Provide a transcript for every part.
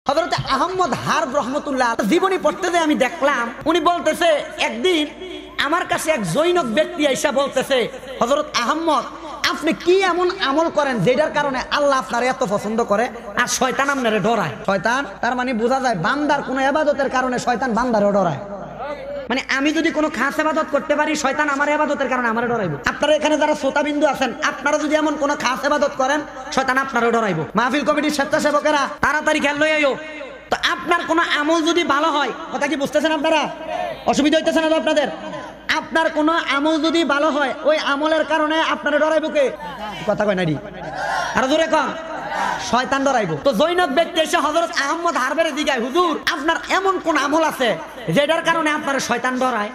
হযরত আহমদ হারব রহমতুল্লাহ জীবনী পড়তে যে আমি দেখলাম, উনি বলতেছে একদিন আমার কাছে এক জৈনক ব্যক্তি আইসা বলতেছে, হযরত আহমদ আপনি কি এমন আমল করেন যেটার কারণে আল্লাহ আপনার এত পছন্দ করে আর শয়তান আপনারে ডরায়? শয়তান তার মানে বোঝা যায় বান্দার কোনো ইবাদতের কারণে শয়তান বান্দারও ডরায়। মানে আমি যদি কোনো খাস ইবাদত করতে পারি, শয়তান আমার ইবাদতের কারণে আমারে ডরাইবো। আপনারা এখানে যারা শ্রোতাবিন্দু আছেন, আপনারা যদি এমন কোনো খাস ইবাদত করেন, শয়তান আপনারও ডরাইবো। মাহফিল কমিটির স্বেচ্ছাসেবকেরা তাড়াতাড়ি খেয়াল লই আইও। তো আপনার কোনো আমল যদি ভালো হয়, কথা কি বুঝতেছেন আপনারা? অসুবিধা হইতেছে না তো আপনাদের? আপনার কোনো আমল যদি ভালো হয়, ওই আমলের কারণে আপনারা ডরাইবো কে? কথা কয় নাডি, আর জোরে কন, শয়তান ডরাইবো। তো জৈনক ব্যক্তি এসে হযরত আহমদ হারবের জিগায়, হুজুর আপনার এমন কোন আমল আছে যেটার কারণে আপনার শয়তান ডরায়?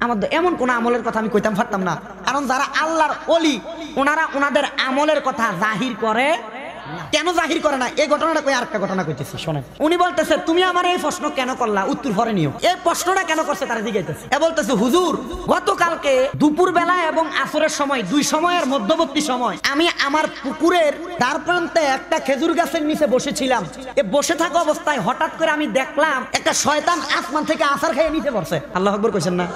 আমার এমন কোন আমলের কথা আমি কইতাম পারতাম না, কারণ যারা আল্লাহর ওলি ওনারা ওনাদের আমলের কথা জাহির করে। কেন জাহির করে না? এই ঘটনাটা কই, আরেকটা ঘটনা কইতেছি শোনেন। উনি বলতেছে, তুমি আমার এই প্রশ্ন কেন করলা, উত্তর পরে নিও। এই প্রশ্নটা কেন করছে তারা জিজ্ঞাসা। এ বলতেছে, হুজুর গতকালকে দুপুর বেলা এবং আসরের সময়, দুই সময়ের মধ্যবর্তী সময় আমি আমার পুকুরের দ্বার প্রান্তে একটা খেজুর গাছের নিচে বসেছিলাম। এ বসে থাকা অবস্থায় হঠাৎ করে আমি দেখলাম একটা শয়তান আসমান থেকে আছাড় খেয়ে নিচে পড়ছে। আল্লাহু আকবার কইছেন না?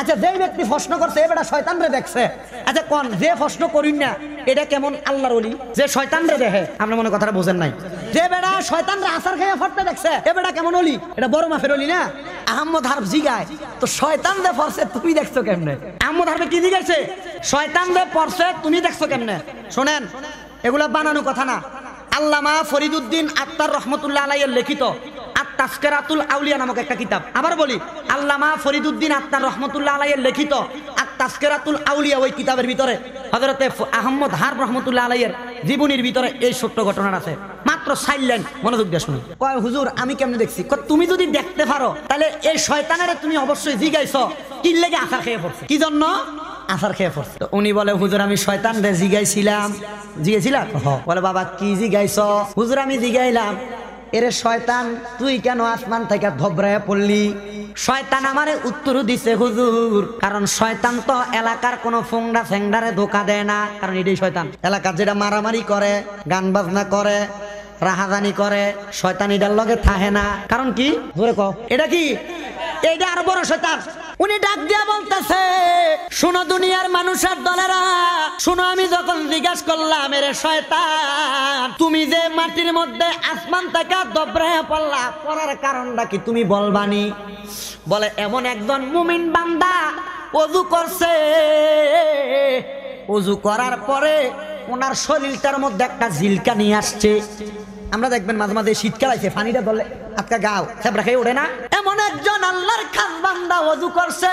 আচ্ছা, যে ব্যক্তি প্রশ্ন করছে এ বেটা শয়তান রে দেখছে। আচ্ছা কোন যে প্রশ্ন করিন না, এটা কেমন আল্লাহর ওলি যে শয়তান রে দেখে? আপনি মনে কথাটা বোঝেন নাই। যে বেটা শয়তান রে আছাড় খেয়ে ফটতে দেখছে, এ বেটা কেমন ওলি? এটা বড় মাফের ওলি না? আহমদ হারব জিগায়, তো শয়তান রে পড়ছে তুমি দেখছো কেমনে? আহমদ হারবে কি জিগাইছে? শয়তান রে পড়ছে তুমি দেখছো কেমনে? শোনেন, এগুলা বানানো কথা না। আল্লামা ফরিদউদ্দিন আত্তার রহমতুল্লাহ আলাইহির লিখিত আত-তাযকিরাতুল আউলিয়া নামক একটা কিতাব, আবার বলি আল্লামা ফরিদউদ্দিন আত্তার রহমতুল্লাহ আলাইহির লিখিত আত-তাযকিরাতুল আউলিয়া, ওই কিতাবের ভিতরে হযরতে আহমদ হারব রহমতুল্লাহ আলাইহির জীবনীর ভিতরে এই ছোট্ট ঘটনা আছে। মাত্র 4 লাইন, মনোযোগ দিয়ে শুনুন। কয় হুজুর আমি কেমনে দেখছি? তুমি যদি দেখতে পারো তাহলে এই শয়তানের তুমি অবশ্যই জিগাইছো কি লাগি আছাড় খেয়ে পড়ছে, কি জন্য আছাড় খেয়ে পড়ছে? তো উনি বলে, হুজুর আমি শয়তান রে জিগাইছিলাম। জিগাইছিলা? বলে বাবা কি জিগাইছো? হুজুর আমি জিগাইলাম, এরে শয়তান তুই কেন আসমান থেকে ধবরায় পড়লি? শয়তান আমারে উত্তর দিছে, হুজুর কারণ শয়তান তো এলাকার কোনো ফোংডা ফেংডারে ধোকা দেয় না, কারণ এটাই শয়তান। এলাকার যেটা মারামারি করে, গান বাজনা করে, রাহাজানি করে, শয়তান এটার লগে থাকে না। কারণ কি? ধরে কও, এটা কি? এটা আর বড় শয়তান। উনি ডাক দিয়া বলতেছে, শুনো দুনিয়ার মানুষের দলেরা, শুনো আমি যখন জিজ্ঞাসা করলাম, এরে শয়তান তুমি যে মাটির মধ্যে আসমান থেকে দবরায় পড়লা, পড়ার কারণটা কি তুমি বলবানি? বলে এমন একজন মুমিন বান্দা ওযু করছে, ওযু করার পরে ওনার শরীরটার মধ্যে একটা ঝিলকানি আসছে। আমরা দেখবেন মাঝে মাঝে শীতকাল আছে, পানিটা বলে আজকা গাও সেবরা খেয়ে ওঠে না। এমন একজন আল্লাহর খাস বান্দা ওযু করছে,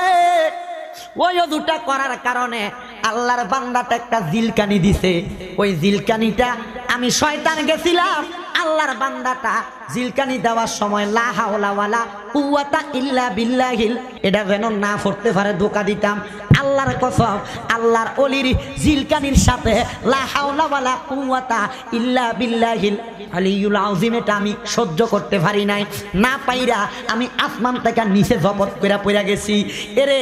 ওই ওযুটা করার কারণে আল্লাহর বান্দাটা একটা জিলকানি দিছে। ওই জিলকানিটা আমি শয়তান গেছিলাম, আল্লাহর বান্দাটা জিলকানি দেওয়ার সময় লা হাওলা ওয়ালা কুওয়াতা ইল্লা বিল্লাহিল এটা যেন না পড়তে পারে ধোকা দিতাম। আল্লাহর কসম, আল্লাহর ওলির জিলকানির সাথে লা হাওলা ওয়ালা কুওয়াতা ইল্লা বিল্লাহিল আলিয়ুল আযীম এটা আমি সহ্য করতে পারি নাই। না পাইরা আমি আসমান থেকে নিচে জপত কইরা পড়া গেছি। এরে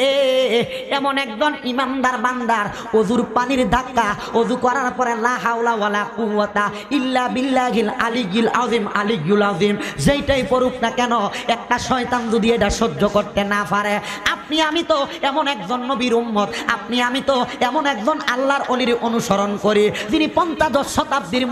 এমন একজন ইমানদার বান্দার ওযুর পানির ধাক্কা, ওযু করার পরে লা হাওলা ওয়ালা কুওয়াতা ইল্লা বিল্লাহিল আলিয়ুল আযীম, আলিয়ুল আযীম যেইটাই পড়ুক না কেন, একটা শয়তান যদি এটা সহ্য করতে না পারে, আপনি আমি তো এমন একজন নবীর উম্মত, আপনি আমি তো এমন একজন আল্লাহর ওলির অনুসরণ করি যিনি ৫৫ শতাব্দীর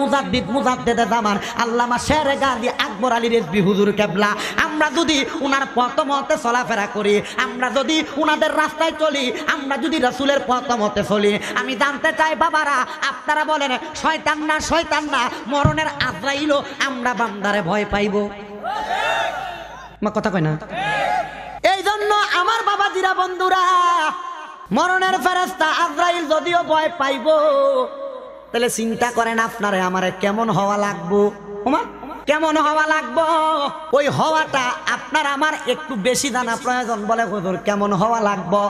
মুজাদ্দিদে জামান আল্লামা শেরে গাজী আকবর আলী রিজভী হুজুর কেবলা। আমরা যদি উনার পথ মতে চলাফেরা করি, আমরা যদি উনাদের রাস্তায় চলি, আমরা যদি রাসূলের পথ মতে চলি, আমি জানতে চাই বাবারা আপনারা বলেন শয়তান না শয়তান না, মরণের আজরাইলও আমরা বান্দারে ভয় পাইব? মা কথা কয় না? এই জন্য আমার বাবাজিরা বন্ধুরা, মরণের ফেরেশতা আজরাইল যদিও ভয় পাইব, তাহলে চিন্তা করেন আপনারে আমারে কেমন হওয়া লাগবো? ওমা কেমন হওয়া লাগবো? ওই হওয়াটা আপনার আমার একটু বেশি জানা প্রয়োজন। বলে হুজুর কেমন হওয়া লাগবো?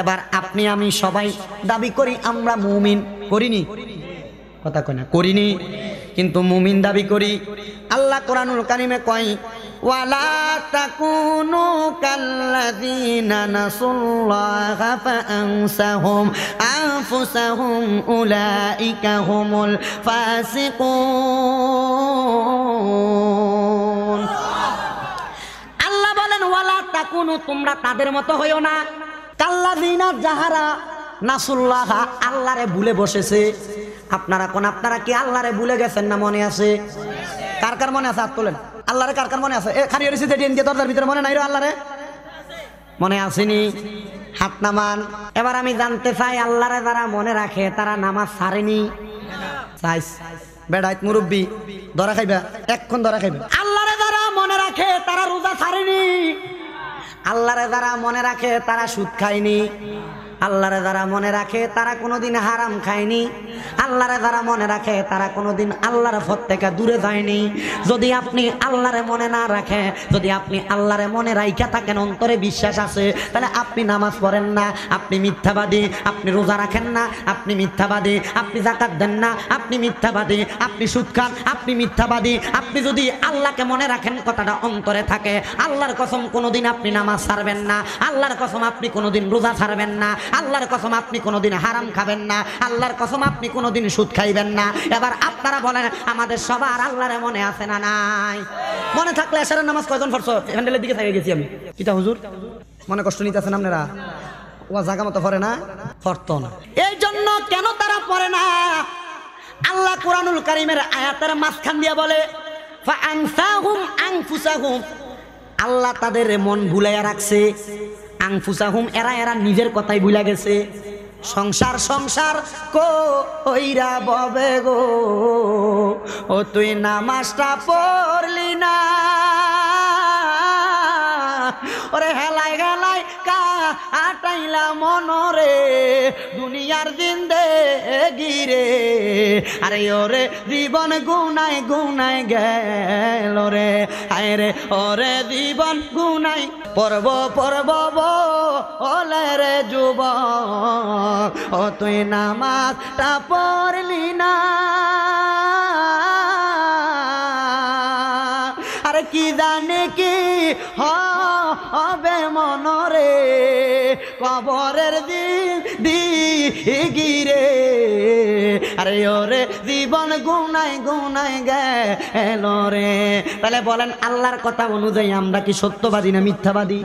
এবার আপনি আমি সবাই দাবি করি আমরা মুমিন, করিনি? কথা কয় না? করিনি, কিন্তু মুমিন দাবি করি। আল্লাহ কোরআনুল কারিমে কয়, ওয়ালা তাকুনু কাল্লাযীনা নাসুল্লাহা ফাআনসাহুম আনফুসাহুম উলাইকা হুমুল ফাসিকুন। তাকুনু, তোমরা তাদের মতো হইও না। কাল্লাযিনা যাহারা নাসুল্লাহ, আল্লাহরে ভুলে বসেছে। আপনারা কি আল্লাহরে ভুলে গেছেন না? মনে আছে? কার কার মনে আছে? হাত তোলেন। আল্লাহরে কার কার মনে আছে? খালি হয়েছে যে ডিএনকে দরজার ভিতরে মনে নাই রে আল্লাহরে? মনে আসেনি? হাত নামান। এবার আমি জানতে চাই, আল্লাহরে যারা মনে রাখে তারা নামাজ ছাড়েনি? চাইস বেড়াইত মুরব্বী ধরা খাইবা, এক্ষণ ধরা খাইবা। আল্লাহরে যারা মনে রাখে তারা রোজা ছাড়েনি? আল্লাহরে যারা মনে রাখে তারা সুদ খায়নি? আল্লাহরে যারা মনে রাখে তারা কোনোদিন হারাম খায়নি? আল্লাহরে যারা মনে রাখে তারা কোনোদিন আল্লাহর পথ থেকে দূরে যায়নি? যদি আপনি আল্লাহরে মনে না রাখেন, যদি আপনি আল্লাহরে মনে রাইখা থাকেন, অন্তরে বিশ্বাস আছে, তাহলে আপনি নামাজ পড়েন না, আপনি মিথ্যাবাদী। আপনি রোজা রাখেন না, আপনি মিথ্যাবাদী। আপনি যাকাত দেন না, আপনি মিথ্যাবাদী। আপনি সুদ খান, আপনি মিথ্যাবাদী। আপনি যদি আল্লাহকে মনে রাখেন, কথাটা অন্তরে থাকে, আল্লাহর কসম কোনোদিন আপনি নামাজ ছাড়বেন না। আল্লাহর কসম আপনি কোনোদিন রোজা ছাড়বেন না। আল্লাহর কসম আপনি কোনোদিন হারাম খাবেন না। আল্লাহর কসম আপনি কোনোদিন সুদ খাইবেন না। এবার আপনারা বলেন, আমাদের সবার আল্লাহরে মনে আছে না নাই? মনে থাকলে এশারের নামাজ কয়জন পড়ছো? হ্যান্ডেলের দিকে থেকে গেছি আমি। কিতা হুজুর মনে কষ্ট নিতে আছেন আপনারা? ও জায়গা মতো পড়ে না, পড়তো না। এই জন্য কেন তারা পড়ে না? আল্লাহ কুরআনুল কারীমের আয়াতের মাঝখান দিয়ে বলে, ফাআনসাহুম আনফুসাহুম, আল্লাহ তাদের মন ভুলাইয়া রাখছে। আনফুসাহুম, এরা নিজের কথাই ভুলা গেছে। সংসার সংসার কইরা ববে গো, ও তুই নামাজটা পড়লি না। ওরে হেলাই হেলাই কাটাইলা মনরে দুনিয়ার জিন্দেগি রে। আরে ওরে জীবন গুনাই গুনাই গেল রে, আয় রে ওরে জীবন গুনাই। পর্ব পর্ব বলে রে যুবক, ও তুই নামাজটা পড়লি না। আরে কি জানে কি হবে মনরে, কবরের দিগি রে। আরে ওরে জীবন গুনাই গুনাই গেল রে। তাহলে বলেন, আল্লাহর কথা অনুযায়ী আমরা কি সত্যবাদী না মিথ্যাবাদী?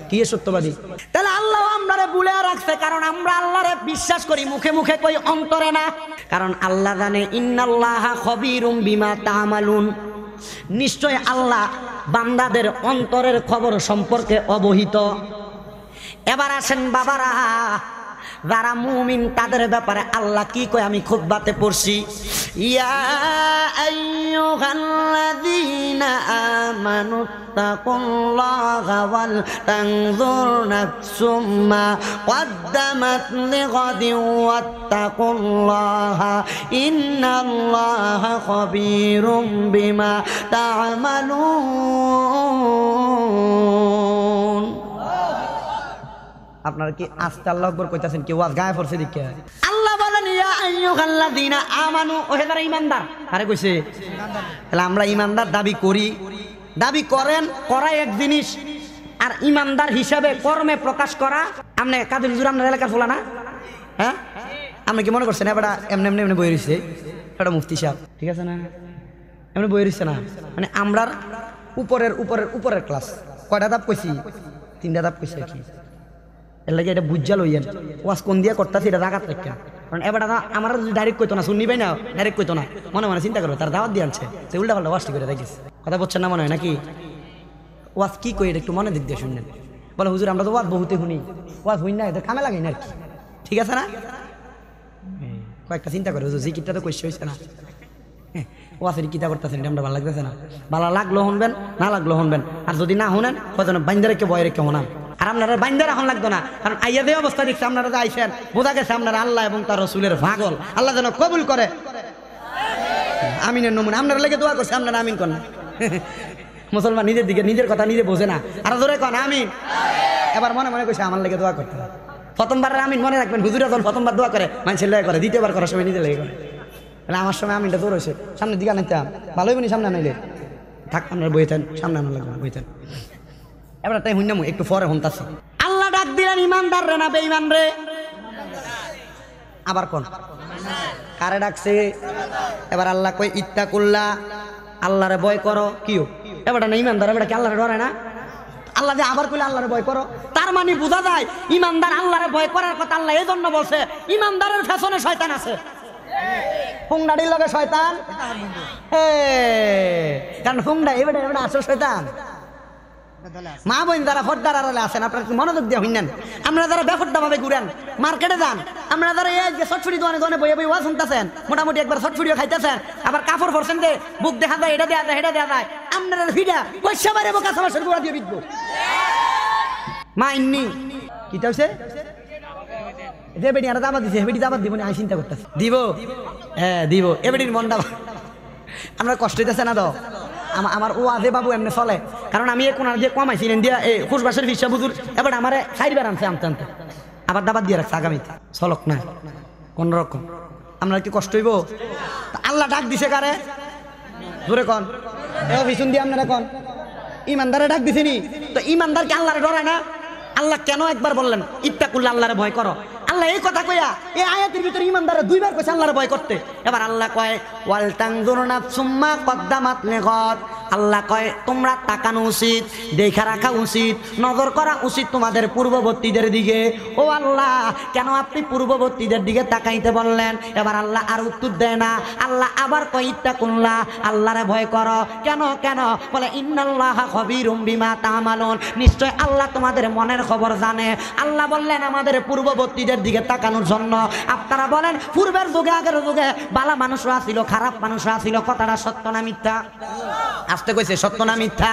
কি সত্যবাদী? তাহলে আল্লাহ আমরারে ভুলে রাখছে, কারণ আমরা আল্লাহরে বিশ্বাস করি, মুখে মুখে কই, অন্তরে না। কারণ আল্লাহ জানে, ইন্নাল্লাহা খবীরুম বিমা তা'মালুন, নিশ্চয় আল্লাহ বান্দাদের অন্তরের খবর সম্পর্কে অবহিত। এবার আসেন বাবারা, যারা মুমিন তাদের ব্যাপারে আল্লাহ কি কয় আমি খুতবাতে পড়ছি। ইয়া আইয়ুহাল্লাযীনা আমানু তাকুল্লাহা ওয়াল তানজুর নাফসুম মা কদ্দামাত লিগাদিন ওয়াত্তাকুল্লাহা ইন্নাল্লাহা খবীরুম বিমা তা'মালুন। আপনারা কি আস্তে আল্লাহু আকবার কইতাছেন? কি ওয়াজ গায়ে পড়ছে দিকে? আল্লাহ বলেন, ইয়া আইয়ুহাল্লাযীনা আমানু, ওহে যারা ঈমানদার। আরে কইছে তাহলে আমরা ঈমানদার দাবি করি, দাবি করেন, করা এক জিনিস, আর ঈমানদার হিসাবে কর্মে প্রকাশ করা। আপনি কাদের হুজুর আপনার এলাকার ফুলা না? হ্যাঁ, আপনি কি মনে করছেন এবারে এমনি এমনি এমনি বই রইছে? এটা মুফতি সাহেব, ঠিক আছে না? এমনি বই রইছে না, মানে আমরার উপরের উপরের উপরের ক্লাস। কয়টা ধাপ কইছি? 3টা ধাপ কইছি আর কি। এর লাগে এটা বুঝা লইয়েন, ওয়াজ কোন দিয়া করতেছি এটা জাগাত রাখেন। কারণ এবার আমার যদি ডাইরেক্ট কইতো না, শুননি পাই না, ডাইরেক্ট কইতো না, মনে মনে চিন্তা করো তার দাওয়াত দিয়ে আনছে, সে উল্টা পাল্টা ওয়াজটি করে দেখিস। কথা বলছেন না মনে হয় নাকি? ওয়াজ কি কই এটা একটু মনে দিক দিয়ে শুনলেন। বলে হুজুর আমরা তো ওয়াজ বহুতে শুনি, ওয়াজ হই না, এদের কামে লাগাই না আর কি, ঠিক আছে না? কয়েকটা চিন্তা করে হুজুর জিকিরটা তো কইছে হইছে না, ওয়াজের কিতা করতেছেন এটা আমরা ভালো লাগতেছে না। ভালো লাগলো শুনবেন, না লাগলো শুনবেন, আর যদি না শুনেন হয়তো বাইন্দা রেখে বয়ে রেখে শোনান। আর আপনারা বাইন্দা রাখন লাগতো না, কারণ আইয়া যে অবস্থা দেখছে আপনারা যে আইসেন, বোঝা গেছে আপনারা আল্লাহ এবং তার রসুলের পাগল। আল্লাহ যেন কবুল করে। আমিনের নমুনা আপনারা লেগে দোয়া করছে, আপনারা আমিন করেন। মুসলমান নিজের দিকে নিজের কথা নিজে বোঝে না, আর ধরে কন আমিন। এবার মনে মনে কইছে আমার লেগে দোয়া করতে। প্রথমবার আমিন মনে রাখবেন, হুজুরা যখন প্রথমবার দোয়া করে মানুষের লেগে করে, দ্বিতীয়বার করার সময় নিজে লেগে করে। তাহলে আমার সময় আমিনটা দৌড় হয়েছে, সামনের দিকে আনাইতাম ভালোই বনি, সামনে আনাইলে থাক আপনারা বইতেন, সামনে আনা লাগবে না, বইতেন। এবার তাই হুইনামু একটু পরে হন্তাছি। আল্লাহ ডাক দিলেন ইমানদার রে না বেঈমান রে? আবার কোন কারে ডাকছে? এবার আল্লাহ কই ইত্তাকুল্লাহ, আল্লাহরে ভয় করো। কিও এবারটা না ইমানদার, এবারটা কি আল্লাহরে ডরে না? আল্লাহ যে আবার কইলে আল্লাহরে ভয় করো, তার মানে বোঝা যায় ইমানদার আল্লাহরে ভয় করার কথা আল্লাহ এই জন্য বলছে, ইমানদারের ফ্যাশনে শয়তান আছে। ফুংডাড়ির লগে শয়তান, কারণ ফুংডা এবারে এবারে আসো শয়তান। মা বোন যারা ফর্দার আড়ালে আছেন, আপনারা কি মনোযোগ দিয়ে হইনেন? আপনারা যারা বেফর্দা ভাবে ঘুরেন, মার্কেটে যান, আপনারা যারা এই যে ছটফুটি দোকানে দোকানে বইয়ে বইয়ে ওয়া শুনতেছেন, মোটামুটি একবার ছটফুটিও খাইতেছেন, আবার কাপড় পরছেন যে বুক দেখা যায়, এটা দেওয়া যায়, এটা দেওয়া যায়, আপনারা ভিড়া পয়সা বাইরে বোকা সমাজের গোড়া দিয়ে বিকবো। মা ইন্নি কি হচ্ছে যে বেটি আর দাবাত দিছে, বেটি দাবাত দিব না, আমি চিন্তা করতেছি দিব, হ্যাঁ দিব। এ বেটির মনটা আমরা কষ্ট হইতেছে না তো? আমার ও আজে বাবু এমনি চলে, কারণ আমি কোন যে কমাইছিলেন দিয়া এই খুশবাসের বিশ্বাস বুঝুর এবার আমার 4 বার আনছে আনতে আনতে, আবার দাবাত দিয়ে রাখছে আগামীতে চলক না কোন রকম। আমরা কি কষ্ট হইব? আল্লাহ ডাক দিছে কারে ধরে কন, পিছন দিয়ে আপনারা কন ইমানদারে ডাক দিছে নি? তো ইমানদারকে আল্লাহরে ডরায় না? আল্লাহ কেন একবার বললেন ইত্তাকুল্লাহ, আল্লাহরে ভয় করো? আল্লাহ এই কথা কইয়া এই আয়াতের ভিতরে ইমানদারে 2 বার কইছে আল্লাহরে ভয় করতে। এবার আল্লাহ কয় ওয়াল তানজুর নাফসুম মা কদ্দামাত লিগাদ, আল্লাহ কয় তোমরা তাকানো উচিত, দেখা রাখা উচিত, নজর করা উচিত তোমাদের পূর্ববর্তীদের দিকে। ও আল্লাহ কেন আপনি পূর্ববর্তীদের দিকে তাকাইতে বললেন? এবার আল্লাহ আর উত্তর দেয় না, আল্লাহ আবার কয় ইত্তাকুল্লাহ, আল্লাহরে ভয় করো। কেন কেন? বলে ইন্নাল্লাহা খবীরুম বিমা তা'মালুন, নিশ্চয় আল্লাহ তোমাদের মনের খবর জানে। আল্লাহ বললেন আমাদের পূর্ববর্তীদের দিকে তাকানোর জন্য। আপনারা বলেন পূর্বের যুগে আগের যুগে বালা মানুষরা ছিল, খারাপ মানুষরা ছিল, কথাটা সত্য না মিথ্যা? আসতে কইছে সত্য না মিথ্যা?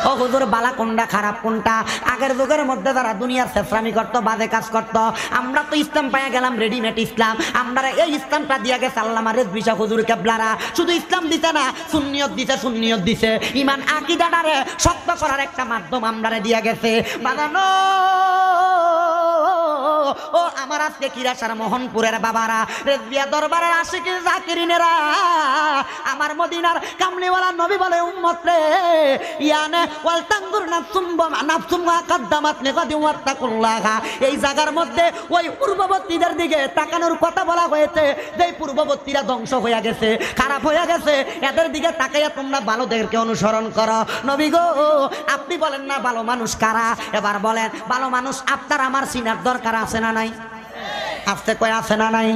ও হুজুর বালা কোনটা খারাপ কোনটা? আগের যুগের মধ্যে যারা দুনিয়ার ছেঁচড়ামি করতো, বাজে কাজ করতো, আমরা তো ইসলাম পাইয়া গেলাম, রেডিমেড ইসলাম। আমরা এই ইসলামটা দিয়া গেছে আল্লামা রেজবিশা হুজুর কেবলারা। শুধু ইসলাম দিতে না, সুন্নিয়ত দিছে, সুন্নিয়ত দিছে, ইমান আকীদাটারে শক্ত করার একটা মাধ্যম আমরারে দিয়া গেছে। বাজানো ও আমার আজকে কিরাসার মোহনপুরের বাবারা, রেজবিয়া দরবারের আশিকির জাকিরিনেরা, আমার মদিনার কামলিওয়ালা নবী বলে উম্মত রে, ইয়ানে ওয়াল তানজুর নাফসুম মা কদ্দামাত লিগাদি ওয়াত্তাকুল্লাহ, এই জায়গার মধ্যে ওই পূর্ববর্তীদের দিকে তাকানোর কথা বলা হয়েছে। যে পূর্ববর্তীরা ধ্বংস হয়ে গেছে, খারাপ হয়ে গেছে, এদের দিকে তাকাইয়া তোমরা ভালোদেরকে অনুসরণ করো। নবী গো আপনি বলেন না ভালো মানুষ কারা? এবার বলেন ভালো মানুষ আপনার আমার চিনার দরকার আছে না নাই? আস্তে কয় আছে না নাই?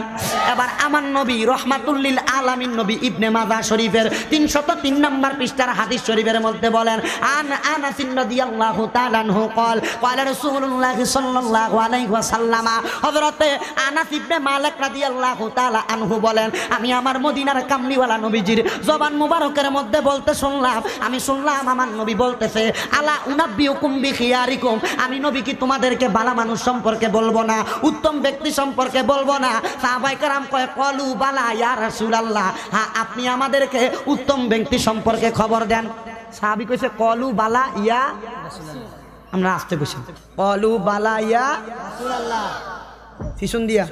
এবার আমার নবী রহমাতুল লিল আলামিন নবী ইবনে মাজাহ শরীফের 303 নম্বর পৃষ্ঠার হাদিস শরীফের মধ্যে বলেন আন আনাস রাদিয়াল্লাহু তাআলা আনহু قال قال রাসূলুল্লাহ সাল্লাল্লাহু আলাইহি ওয়াসাল্লাম, হযরতে আনাস ইবনে মালিক রাদিয়াল্লাহু তাআলা আনহু বলেন আমি আমার মদিনার কামলিওয়ালা নবীজির জবান মুবারকের মধ্যে বলতে শুনলাম, আমি শুনলাম আমার নবী বলতেছে আলা উনাব্বিউকুম বিখিয়ারিকুম, আমি নবী কি তোমাদেরকে ভালো মানুষ সম্পর্কে বলবো না, উত্তম ব্যক্তি সম্পর্কে বলবো না? সাহাবায়ে কেরাম কয় কলু বালা ইয়া রাসূলুল্লাহ, হ্যাঁ আপনি আমাদেরকে উত্তম ব্যক্তি সম্পর্কে খবর দেন। সাহাবী কইছে কলু বালা ইয়া রাসূলুল্লাহ, আমরা আসতে কইছি কলু বালা ইয়া রাসূলুল্লাহ, পিছন দিয়া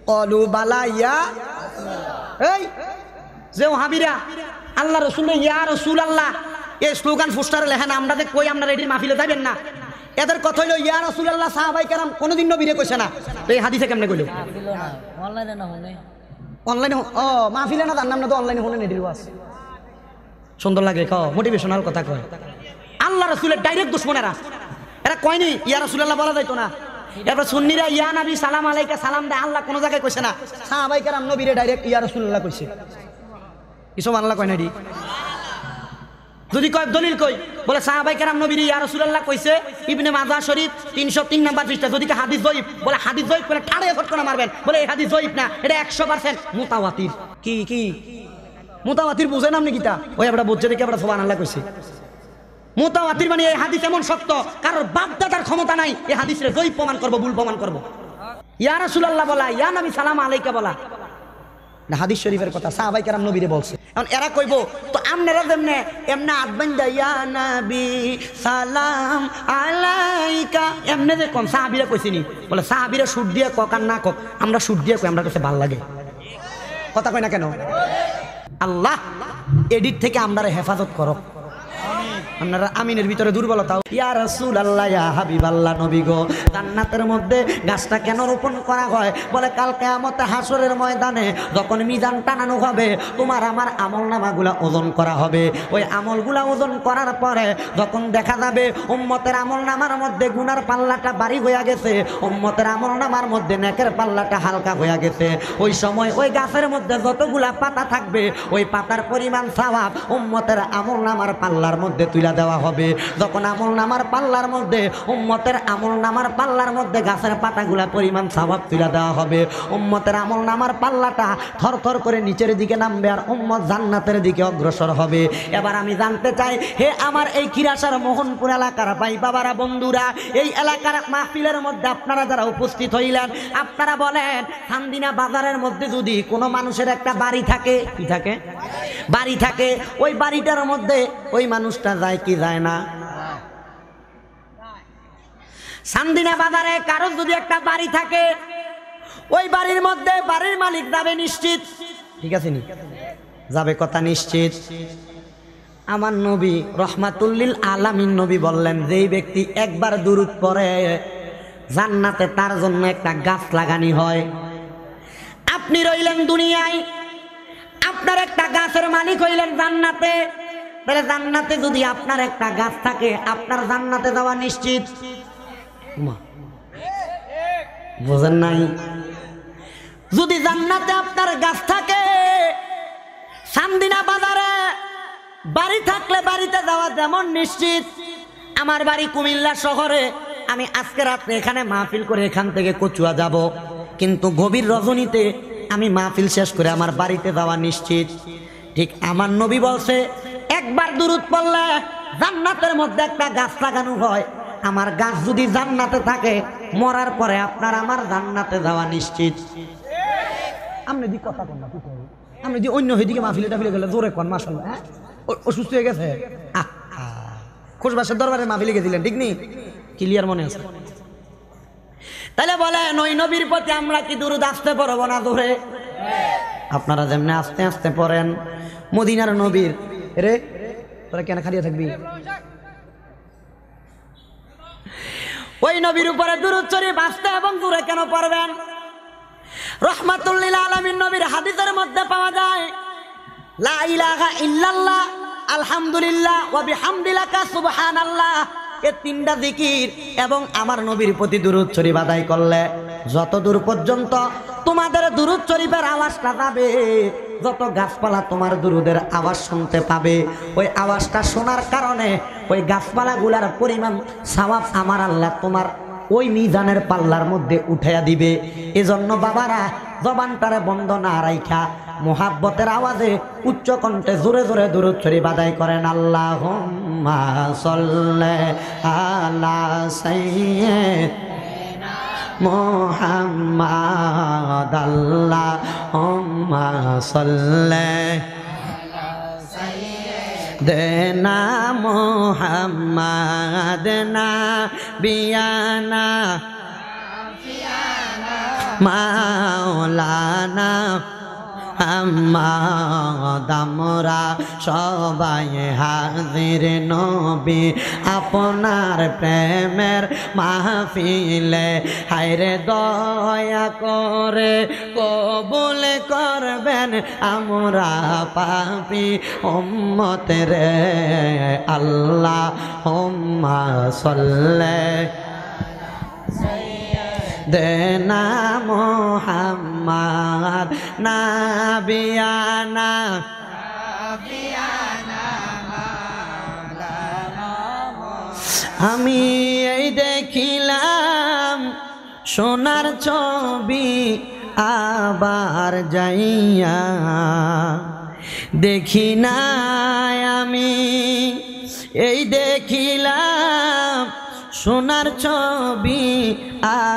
কলু বালা ইয়া রাসূলুল্লাহ। এই যে ওহাবিরা আল্লাহ রাসূল ইয়া রাসূলুল্লাহ এই স্লোগান পোস্টারে লেখেন, আমরা যে কই আমরা রেডির মাহফিলে যাবেন না, এদের কথা হইলো ইয়া রাসূলুল্লাহ। সাহাবায়ে কেরাম কোনদিন নবীরে কইছে না, এই হাদিসে কেমনে কইলো? অনলাইনে না হলে অনলাইনে, ও মাহফিলে না জানলাম না তো, অনলাইনে হলে নেডির ওয়াজ সুন্দর লাগে, ক মোটিভেশনাল কথা কয়। আল্লাহ রাসূলের ডাইরেক্ট দুশমনেরা এরা কয়নি ইয়া রাসূলুল্লাহ বলা যাইতো না। এরপর সুন্নিরা ইয়া নবী সালাম আলাইকা সালাম দেয়, আল্লাহ কোন জায়গায় কইছে না। সাহাবায়ে কেরাম নবীরে ডাইরেক্ট ইয়া রাসূলুল্লাহ কইছে, কিছু আল্লাহ কয় না। ডি যদি কয় দলিল কই, বলে সাহাবায়ে কেরাম নবীর ইয়া রাসূলুল্লাহ কইছে, ইবনে মাজাহ শরীফ 303 নম্বর পৃষ্ঠা। যদি কে হাদিস জয়ীফ, বলে হাদিস জয়ীফ বলে ঠাড়ে ফটকনা মারবেন, বলে এই হাদিস জয়ীফ না, এটা 100% মুতাওয়াতির। কি কি মুতাওয়াতির বুঝেন আপনি কিতা? ওই আমরা বুঝছে দেখে আমরা সুবহানাল্লাহ কইছি। মুতাওয়াতির মানে এই হাদিস এমন শক্ত কারোর বাপদাদার ক্ষমতা নাই এই হাদিসে জয়ীফ প্রমাণ করব, ভুল প্রমাণ করব। ইয়া রাসূলুল্লাহ বলা, ইয়া নবী সালাম আলাইকা বলা না, হাদিস শরীফের কথা সাহাবায়ে কেরাম নবীরে বলছে। এখন এরা কইবো তো আমনেরা যেমনে এমনে আদবান্দা ইয়া নবী সালাম আলাইকা এমনে যে কোন সাহাবীরা কইছিনি, বলে সাহাবীরা সুর দিয়ে কক আর না কক, আমরা সুর দিয়ে কই, আমরা কাছে ভালো লাগে, কথা কই না কেন? আল্লাহ এডিট থেকে আমরারে হেফাজত করো। আপনারা আমিনের ভিতরে দুর্বলতা। ইয়া রাসূলুল্লাহ, ইয়া হাবিবাল্লাহ, নবী গো, জান্নাতের মধ্যে গাছটা কেন রোপণ করা হয়? বলে কাল কিয়ামতে হাসরের ময়দানে যখন মিজান টানানো হবে, তোমার আমার আমলনামাগুলা ওজন করা হবে। ওই আমলগুলা ওজন করার পরে যখন দেখা যাবে উম্মতের আমলনামার মধ্যে গুনার পাল্লাটা ভারী হয়ে গেছে, উম্মতের আমলনামার মধ্যে নেকের পাল্লাটা হালকা হয়ে গেছে, ওই সময় ওই গাছের মধ্যে যতগুলা পাতা থাকবে ওই পাতার পরিমাণ সওয়াব উম্মতের আমলনামার পাল্লার মধ্যে তুলে দেওয়া হবে। যখন আমলনামার পাল্লার মধ্যে উম্মতের আমলনামার পাল্লার মধ্যে গাছের পাতাগুলা পরিমাণ সওয়াব তুলে দেওয়া হবে, উম্মতের আমলনামার পাল্লাটা থরথর করে নিচের দিকে নামবে আর উম্মত জান্নাতের দিকে অগ্রসর হবে। এবার আমি জানতে চাই, হে আমার এই কিরাসার মোহনপুর এলাকার ভাই বাবারা, বন্ধুরা, এই এলাকার মাহফিলের মধ্যে আপনারা যারা উপস্থিত হইলেন, আপনারা বলেন চান্দিনা বাজারের মধ্যে যদি কোনো মানুষের একটা বাড়ি থাকে, কি থাকে? বাড়ি থাকে, ওই বাড়িটার মধ্যে ওই মানুষটা যায় কি যায় না? চান্দিনা বাজারে কারো যদি একটা বাড়ি থাকে, ওই বাড়ির মধ্যে বাড়ির মালিক যাবে নিশ্চিত, ঠিক আছে নি? যাবে কথা নিশ্চিত। আমার নবী রহমাতুল্লিল আলামিন নবী বললেন, যেই ব্যক্তি একবার দুরূদ পড়ে জান্নাতে তার জন্য একটা গাছ লাগানি হয়। আপনি রইলেন দুনিয়ায়, আপনার একটা গাছের মালিক হইলেন জান্নাতে, তাহলে জান্নাতে যদি আপনার একটা গাছ থাকে, আপনার জান্নাতে যাওয়া নিশ্চিত। বুঝেন নাই? যদি জান্নাতে আপনার গাছ থাকে, চান্দিনা বাজারে বাড়ি থাকলে বাড়িতে যাওয়া যেমন নিশ্চিত। আমার বাড়ি কুমিল্লা শহরে, আমি আজকে রাত্রে এখানে মাহফিল করে এখান থেকে কচুয়া যাব, কিন্তু গভীর রজনীতে আমি মাহফিল শেষ করে আমার বাড়িতে যাওয়া নিশ্চিত। ঠিক আমার নবী বলছে, একবার দুরূদ পড়লে জান্নাতের মধ্যে একটা গাছ লাগানো হয়। আমার গাছ যদি জান্নাতে থাকে, মরার পরে আপনার আমার জান্নাতে যাওয়া নিশ্চিত। আপনি দি কথা কন না, আপনি দি অন্য হইদিকে মাহফিলেটা ফিরে গেলে জোরে কন, মাশাআল্লাহ। হ্যাঁ, অসুস্থ হয়ে গেছে, খুশবাসের দরবারে মাহফিলে গেছিলেন, ঠিক নি? ক্লিয়ার মনে আছে? তাহলে বলেন, ওই নবীর প্রতি আমরা কি দুরূদ আসতে পারবো না? ধরে আপনারা যেমনি আস্তে আস্তে পড়েন মদিনার নবীর, রে তোরা কেন খালিয়ে থাকবি? ওই নবীর উপরে দুরূদ শরীফ আসতে এবং দূরে কেন পড়বেন? রহমাতুল্লিল আলামিন নবীর হাদিসের মধ্যে পাওয়া যায়, লা ইলাহা ইল্লাল্লাহ, আলহামদুলিল্লাহ, ওয়া বিহামদিলাকা সুবহানাল্লাহ, এই তিনটা জিকির এবং আমার নবীর প্রতি দুরূদ শরীফ আদায় করলে যত দূর পর্যন্ত তোমাদের দুরূদ শরীফের আওয়াজটা যাবে, যত গাছপালা তোমার দুরূদের আওয়াজ শুনতে পাবে, ওই আওয়াজটা শোনার কারণে ওই গাছপালাগুলার পরিমাণ সওয়াব আমার আল্লাহ তোমার ওই মিজানের পাল্লার মধ্যে উঠাইয়া দিবে। এজন্য বাবারা, জবানটারে বন্ধ না রাইখা মোহাব্বতের আওয়াজে উচ্চ কণ্ঠে জোরে জোরে দুরূদ শরীফ আদায় করেন। আল্লাহুম্মা সাল্লি আলা সাইয়্যিদিনা মুহাম্মাদ, আল্লাহুম্মা সাল্লি দেনা মুহাম্মাদ নাবিয়ানা মাওলানা মুহাম্মাদ, আমরা সবাই হাজির নবী আপনার প্রেমের মাহফিলে, হায়রে দয়া করে কবুল করবেন আমরা পাপী উম্মত রে। আল্লাহুম্মা সাল্লি দেনা মুহাম্মাদ নাবিয়ানা, আমি এই দেখিলাম সোনার ছবি আবার যাইয়া, দেখি না আমি এই দেখিলাম সোনার ছবি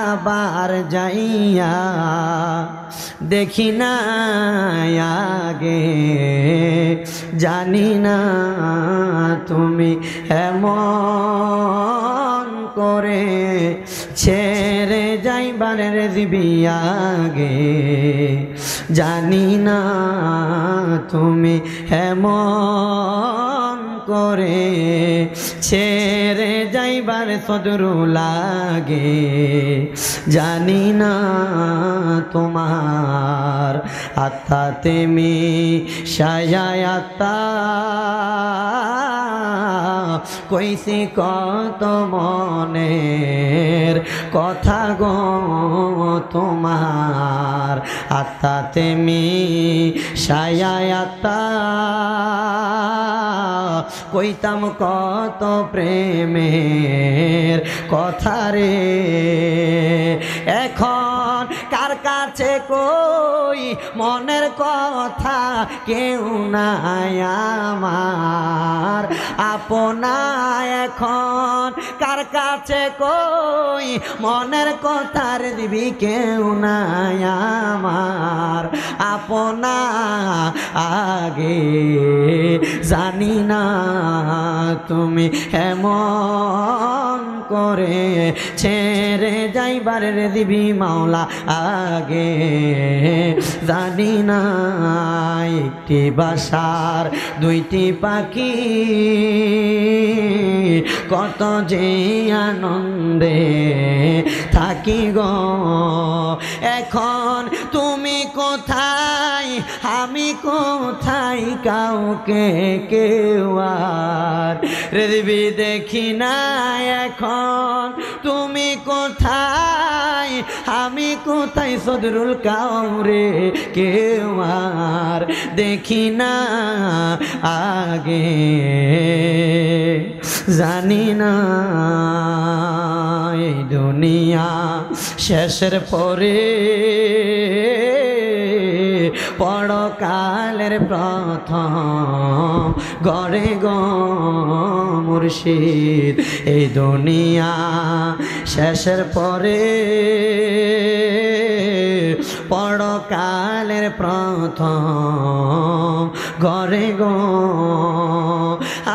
আবার যাইয়া, দেখি না আগে জানি না তুমি এমন করে ছেড়ে যাইবার দিবি আগে, জানি না তুমি এমন করে ছেড়ে যাইবার সদরু লাগে জানি না তোমার আত্মাতে মি সায়াতা কইছি কত মনের কথা গো তোমার আত্মাতে মি সায়াতা কইতাম কত প্রেমের কথা রে এখন কার কাছে কই মনের কথা কেউ নাই আমার আপনা এখন কার কাছে কই মনের কথা রে দিবি কেউ নাই আমার আপনা আগে জানি না তুমি এমন করে ছেড়ে যাইবার রে দিবি মাওলা আগে জানি না একটি বাসার দুইটি পাখি কত যে আনন্দে থাকি গো এখন তুমি কোথায় আমি কোথায় কাউকে কেউ আর রেদিবি দেখি না এখন তুমি কোথায় আমি কোথায় সদরুল কাউরে কেউ আর দেখি না আগে জানি না এই দুনিয়া শেষের পরে পরকালের প্রথম গড়ে গো মুর্শিদ এই দুনিয়া শেষের পরে পরকালের প্রথম গড়ে গো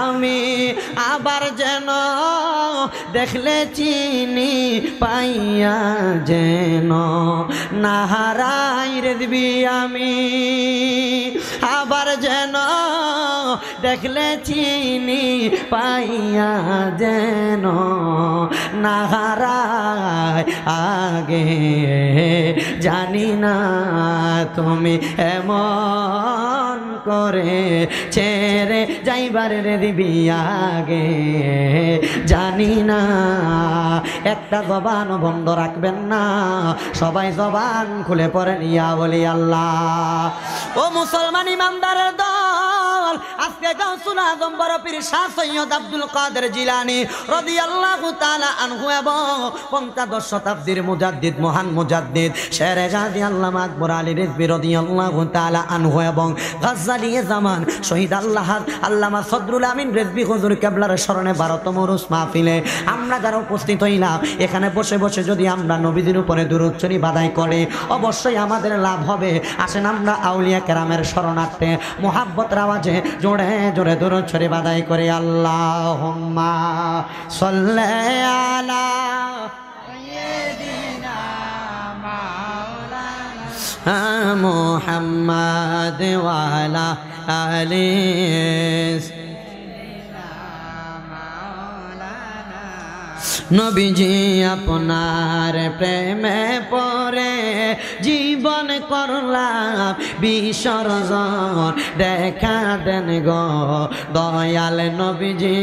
আমি আবার যেন দেখলে চিনি পাইয়া যেন না হারাই রে দিবি আমি আবার যেন দেখলে চিনি পাইয়া যেন না হারাই আগে জানি না তুমি এমন করে ছেড়ে যাইবার রে দিবি আগে জানি না একটা জবান বন্ধ রাখবেন না সবাই জবান খুলে পড়ে নিয়া বলি আল্লাহ ও মুসলমান ইমানদারের দল আজকে গাউসুল আজম বড় পীর শাহ সৈয়দ আব্দুল কাদের জিলানী রাদিয়াল্লাহু তাআলা আনহু এবং পঞ্চদশ শতাব্দীর মুজাদ্দিদ মহান মুজাদ্দিদ শেরে গাজী আল্লামা আকবর আলী রিজভী রাদিয়াল্লাহু তাআলা আনহু এবং গাজ্জালী জামান শহীদ আল্লামা সদরুল আমিন রিজভী হুজুর কেবলার স্মরণে 12তম উরুস মাহফিলে আমরা যারা উপস্থিত হইলাম এখানে বসে বসে যদি আমরা নবীদের উপরে দুরূদ শরীফ আদায় করি অবশ্যই আমাদের লাভ হবে আসেন আমরা আউলিয়া কেরামের শরণার্থে মুহাব্বতের আওয়াজে জোরে জোরে দুরূদ শরীফ আদায় করি আল্লাহুম্মা সাল্লি আলা সাইয়্যিদিনা মাওলানা মুহাম্মাদ ওয়া আলা আলিহি নবীজি আপনার প্রেমে পরে জীবন করলাম বিসর্জন দেখা দেন গো দয়াল নবীজি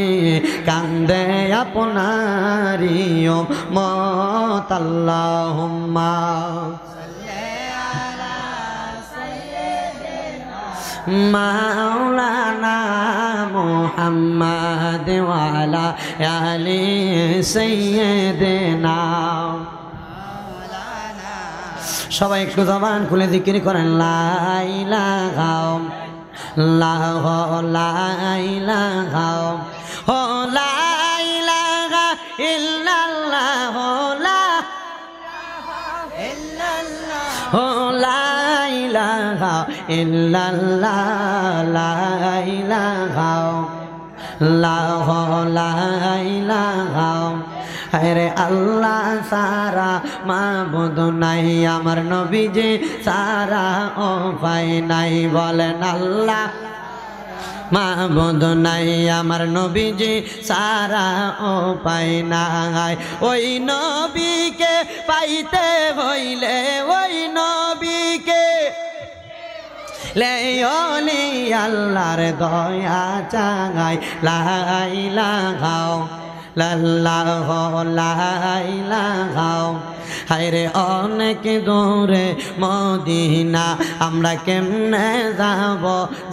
কান্দে আপনারি উম্মত আল্লাহুম্মা মাওলানা মুহাম্মদ ওয়া আলা আলি সাইয়্যিদিনা মাওলানা সবাই একটু জবান খুলে জিকির করেন লা ইলাহা ইল্লাল্লাহ লা ইলাহা ও লা ইলাহা ইল্লাল্লাহ লা ইল্লাল্লাহ ও লা ইলাহা ইল্লাল্লাহ লা ইলাহা লা ইলাহা আরে আল্লাহ সারা মাবুদ নাই আমার নবীজি সারা ও ভাই নাই বলেন আল্লাহ মাবুদ নাই আমার নবীজি সারা ও পাই নাই ওই নবীকে পাইতে হইলে ওই নবীকে লেওলি আল্লাহর দয়া চাই লা ইলাহা লাল্লাহ লা ইলাহা হায়রে অনেক দূরে মদিনা আমরা কেমনে যাব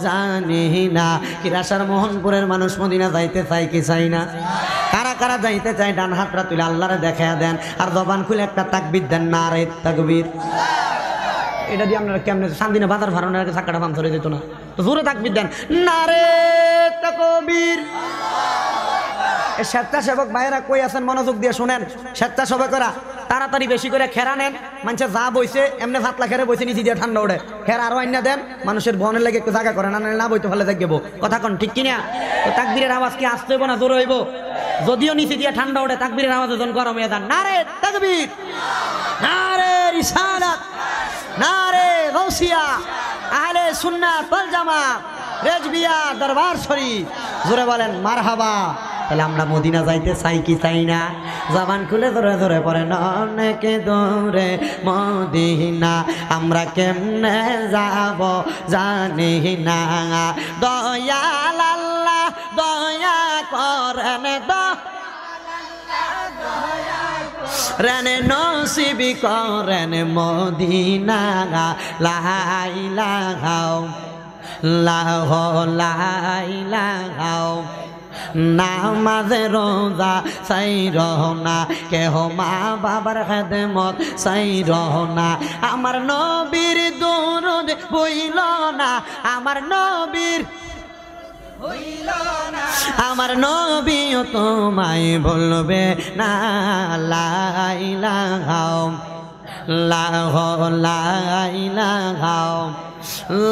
জানি না কিরাসার মোহনপুরের মানুষ মদিনা যাইতে চাই কি চাই না কারা কারা যাইতে চাই ডান হাতরা তুলে আল্লাহরে দেখায়া দেন আর জবান খুলে একটা তাকবীর দেন নারে তাকবীর এটা দিয়ে আপনারা কেমনে শান্তিনে বাজার ভাড়ানোর আগে চাকাটা পাম ধরে দিত না তো জোরে তাকবীর দেন নারে তাকবীর স্বেচ্ছাসেবক ভাইয়েরা কই আছেন মনোযোগ দিয়ে শুনেন স্বেচ্ছাসেবকেরা তাড়াতাড়ি বেশি করে খেরা নেন মানুষের যা বইছে এমনি ভাতলা খেরে বইছে নিচে দিয়ে ঠান্ডা ওঠে খেরা আরো আইনা দেন মানুষের বনের লেগে একটু জায়গা করে না বইতে ফেলে দেখবো কথা কন ঠিক কিনা তো তাকবীরের আওয়াজ কি আসতে হইব না জোরে হইব যদিও নিচে দিয়ে ঠান্ডা ওঠে তাকবীরের আওয়াজ যখন গরম হয়ে যান নারে তাকবীর নারে রিসালাত নারে গাউসিয়া আহলে সুন্নাত ওয়াল জামাত রেজবিয়া দরবার শরীফ জোরে বলেন মারহাবা তাহলে আমরা মদিনা যাইতে চাই কি চাই না জবান খুলে ধরে ধরে পড়েন অনেক দূরে মদিনা আমরা কেমনে যাব জানি না দয়াল আল্লাহ দয়া করেন রেন নসিবি করেন মদিনা লা ইলাহা লা ইলাহা নামাজ রোজা চাই রহনা কেহ মা বাবার খেদমত চাই রহনা আমার নবীর দুরুদ বইল না আমার নবীর আমার নবীও তোমায় বলবে না লা ইলাহা লা ইলাহা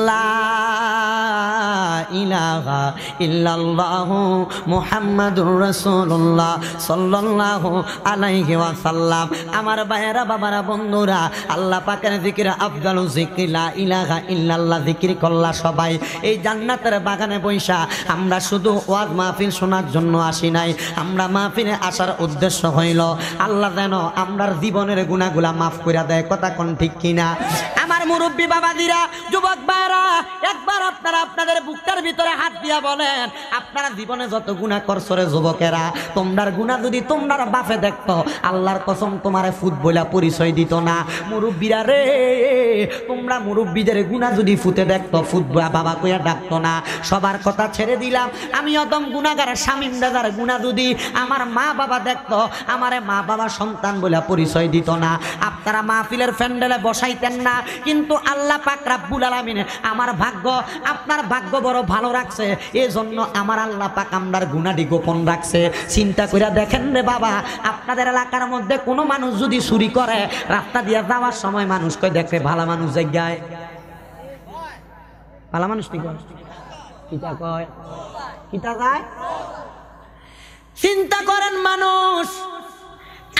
লা ইলাহা ইল্লাল্লাহু মুহাম্মাদুর রাসূলুল্লাহ সাল্লাল্লাহু আলাইহি ওয়াসাল্লাম আমার ভাইয়েরা বাবারা বন্ধুরা আল্লাহ পাকের জিকির আফদালু জিকির লা ইলাহা ইল্লাল্লাহ জিকির করলা সবাই এই জান্নাতের বাগানে বৈশা আমরা শুধু ওয়াজ মাহফিল শোনার জন্য আসি নাই আমরা মাহফিলে আসার উদ্দেশ্য হইল আল্লাহ যেন আমরার জীবনের গুনাহগুলা মাফ কইরা দেয় কথা কোন ঠিক কিনা আমার মুরব্বী বাবাদিরা যুবক ভাইরা একবার আপনারা আপনাদের বুকটার ভিতরে হাত দিয়া বলেন আপনারা জীবনে যত গুনাহ করছো রে যুবকেরা তোমরার গুনাহ যদি তোমরার বাপে দেখতো আল্লাহর কসম তোমারে ফুট বইলা পরিচয় দিত না মুরব্বীরা রে তোমরা মুরব্বীদের গুনাহ যদি ফুটে দেখতো ফুট বাবা কইয়া ডাকতো না সবার কথা ছেড়ে দিলাম আমি অদম গুনাহগার শামীম দাদার গুনাহ যদি আমার মা বাবা দেখতো আমারে মা বাবা সন্তান বইলা পরিচয় দিত না আপনারা মাহফিলের প্যান্ডেলে বসাইতেন না কিন্তু আল্লাহ পাক রাব্বুল আলামিন আমার ভাগ্য আপনার ভাগ্য বড় ভালো রাখছে এজন্য আমার আল্লাহ পাক আমরার গুনাহটি গোপন রাখছে চিন্তা কইরা দেখেন রে বাবা আপনাদের এলাকার মধ্যে কোনো মানুষ যদি চুরি করে রাস্তা দিয়া যাওয়ার সময় মানুষ কই দেখে ভালো মানুষ জায়গায় ভালো মানুষ কি কয় কিটা কয় কিটা যায় চিন্তা করেন মানুষ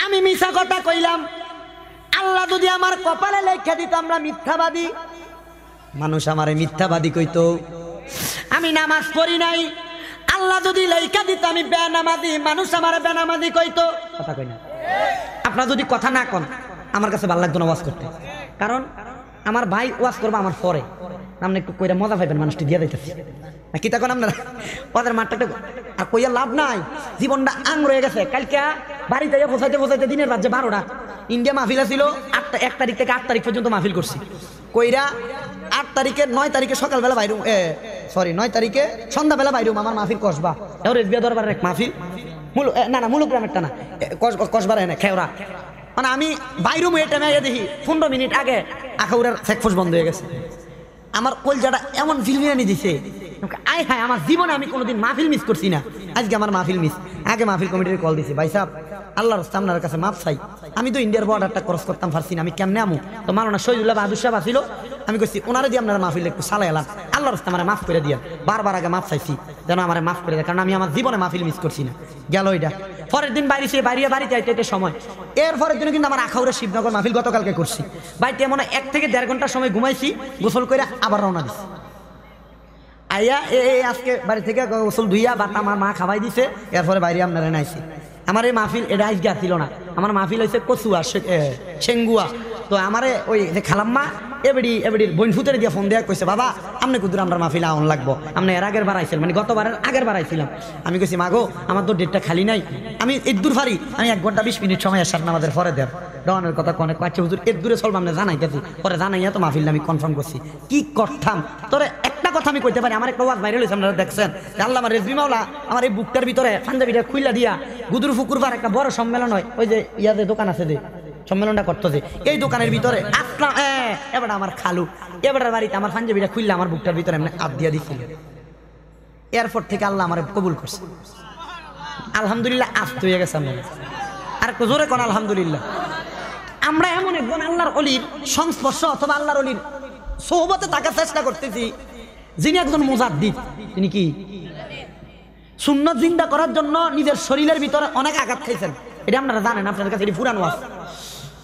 আমি মিছা কথা কইলাম আল্লাহ যদি আমার কপালে লেখা দিত আমরা মিথ্যাবাদী মানুষ আমারে মিথ্যাবাদী কইতো আমি নামাজ পড়ি নাই আল্লাহ যদি লেখা দিত আমি বেনামাজি মানুষ আমারে বেনামাজি কইতো কথা কই না আপনারা যদি কথা না কন আমার কাছে ভালো লাগতো না ওয়াজ করতে কারণ আমার ভাই ওয়াজ করবে আমার পরে আপনি একটু কইরা মজা পাইবেন মানুষটি দিয়ে দিতেছি না কি তখন আপনারা ওদের মাঠটা আর কইয়া লাভ নাই জীবনটা আং রয়ে গেছে কালকে বাড়িতে পৌঁছাইতে পৌঁছাইতে দিনের রাত যে 12টা ইন্ডিয়া মাহফিল ছিল 1 তারিখ থেকে 8 তারিখ পর্যন্ত মাহফিল করছি কইরা 8 তারিখে 9 তারিখে সকালবেলা বাইরুম 9 তারিখে সন্ধ্যাবেলা বাইরুম আমার মাহফিল কসবা এবার রেজবিয়া দরবারের এক মাহফিল না মুলুগ্রামেরটা না কসবার এনে খেওরা মানে আমি বাইরুম এই টাইমে দেখি 15 মিনিট আগে আখাউড়ার চেকপোস্ট বন্ধ হয়ে গেছে আমার কলজাটা এমন ফিলমিনানি দিছে আয় হায় আমার জীবনে আমি কোনোদিন মাহফিল মিস করছি না আজকে আমার মাহফিল মিস আগে মাহফিল কমিটির কল দিছি ভাই সাহেব আল্লাহর রাস্তা আপনার কাছে মাফ চাই আমি তো ইন্ডিয়ার বর্ডারটা ক্রস করতাম পারছি না আমি কেমনে আমু তো মাওলানা শহীদুল্লাহ বাহাদুর সাহেব আসিল আমি কইছি ওনারে দিয়ে আপনার মাহফিল একটু চালাই এলাম আল্লাহর রাস্তা আমার মাফ করে দিয়ে বারবার আগে মাফ চাইছি যেন আমার মাফ করে দেয় কারণ আমি আমার জীবনে মাহফিল মিস করছি না গেল এটা পরের দিন বাইরে বাড়িতে আইতে সময় এর পরের দিনে কিন্তু আমার আখাউড়া শিবনগর মাহফিল গতকালকে করছি বাড়িতে মনে 1 থেকে 1.5 ঘন্টা সময় ঘুমাইছি গোসল করে আবার রওনা দিছি আইয়া আজকে বাড়ি থেকে গোসল ধুইয়া বাট আমার মা খাওয়াই দিছে, এরপরে বাইরে আপনারা নাইছি। আমার এই মাহফিল এটা আজকে ছিল না, আমার মাহফিল হয়েছে কচুয়া সেঙ্গুয়া। তো আমারে ওই যে খালাম্মা এবাড়ির বইনফুতের দিয়ে ফোন দেওয়া কইছে, বাবা আপনি কুদুর আমার মাহফিল আউন লাগবো, আপনি এর আগের বার আইছেন, মানে গতবারের আগের বার আইছিলাম। আমি কইছি মাগো আমার তো ডেটটা খালি নাই, আমি এর দূর ফারি, আমি 1 ঘন্টা 20 মিনিট সময় এসার নামাজের পরে দেব দেওয়ানের কথা কনে কাছে হুজুর এর দূরে চলবো আমরা জানাইতেছি, পরে জানাইয়া তো মাহফিল আমি কনফার্ম করছি। কি করতাম তোরে একটা কথা আমি কইতে পারি, আমার একটা ওয়াজ ভাইরাল হয়েছে আপনারা দেখছেন, আল্লাহ আমার রেজবি মাওলা আমার এই বুকটার ভিতরে পাঞ্জাবিটা খুইলা দিয়া গুদুর ফুকুরবার একটা বড় সম্মেলন হয়, ওই যে ইয়াতে দোকান আছে যে সম্মেলনটা করতেছে, এই দোকানের ভিতরে আসলাম। এবার আমার খালু এবার বাড়িতে আমার পাঞ্জাবিটা খুললে আমার বুকটার ভিতরে এমনি আপ দিয়া দিছিল। এরপর থেকে আল্লাহ আমার কবুল করছে, আলহামদুলিল্লাহ। আস্ত হয়ে গেছে আমরা, আর একটু জোরে কোন আলহামদুলিল্লাহ। আমরা এমন একজন আল্লাহর অলির সংস্পর্শ অথবা আল্লাহর অলির সোহবতে থাকার চেষ্টা করতেছি, যিনি একজন মুজাদ্দিদ। তিনি কি সুন্নাত জিন্দা করার জন্য নিজের শরীরের ভিতরে অনেক আঘাত খাইছেন, এটা আপনারা জানেন, আপনাদের কাছে এটি পুরানো আছে।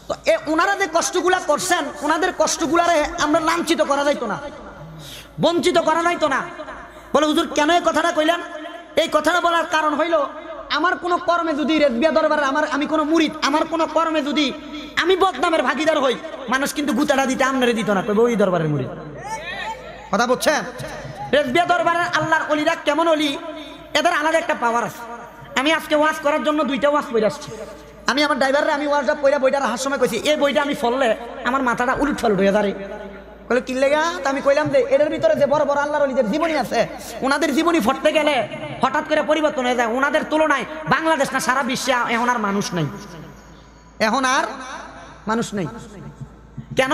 তো ওনারা যে কষ্টগুলা করছেন, ওনাদের কষ্টগুলারে আমরা লাঞ্ছিত করা যাইতো না, বঞ্চিত করা যাইতো না। বলে হুজুর কেন এই কথাটা কইলেন? এই কথাটা বলার কারণ হইল, আমার কোনো কর্মে যদি রেজবিয়া দরবারে আমি কোনো মুরিদ, আমার কোনো কর্মে যদি আমি বদনামের ভাগিদার হই, মানুষ কিন্তু গুতাটা দিতে আপনারে দিত না, কইবে ওই দরবারের মুরিদ। কথা বলছেন? রেজবিয়া দরবারের আল্লাহর অলিরা কেমন অলি, এদের আলাদা একটা পাওয়ার আছে। আমি আজকে ওয়াজ করার জন্য 2টা ওয়াজ পড়ে আসছি। আমি আমার ড্রাইভাররা আমি ওয়াজটা পড়া বইটা রাখার সময় কইছি, এই বইটা আমি ফললে আমার মাথাটা উলট ফালট হয়ে দাঁড়ায়। কইলে কি লেগা? আমি কইলাম যে এদের ভিতরে যে বড় বড় আল্লাহর অলিদের জীবনী আছে, ওনাদের জীবনী পড়তে গেলে হঠাৎ করে পরিবর্তন হয়ে যায়। ওনাদের তুলনায় বাংলাদেশ না সারা বিশ্বে এখন আর মানুষ নাই, এখন আর মানুষ নেই। কেন?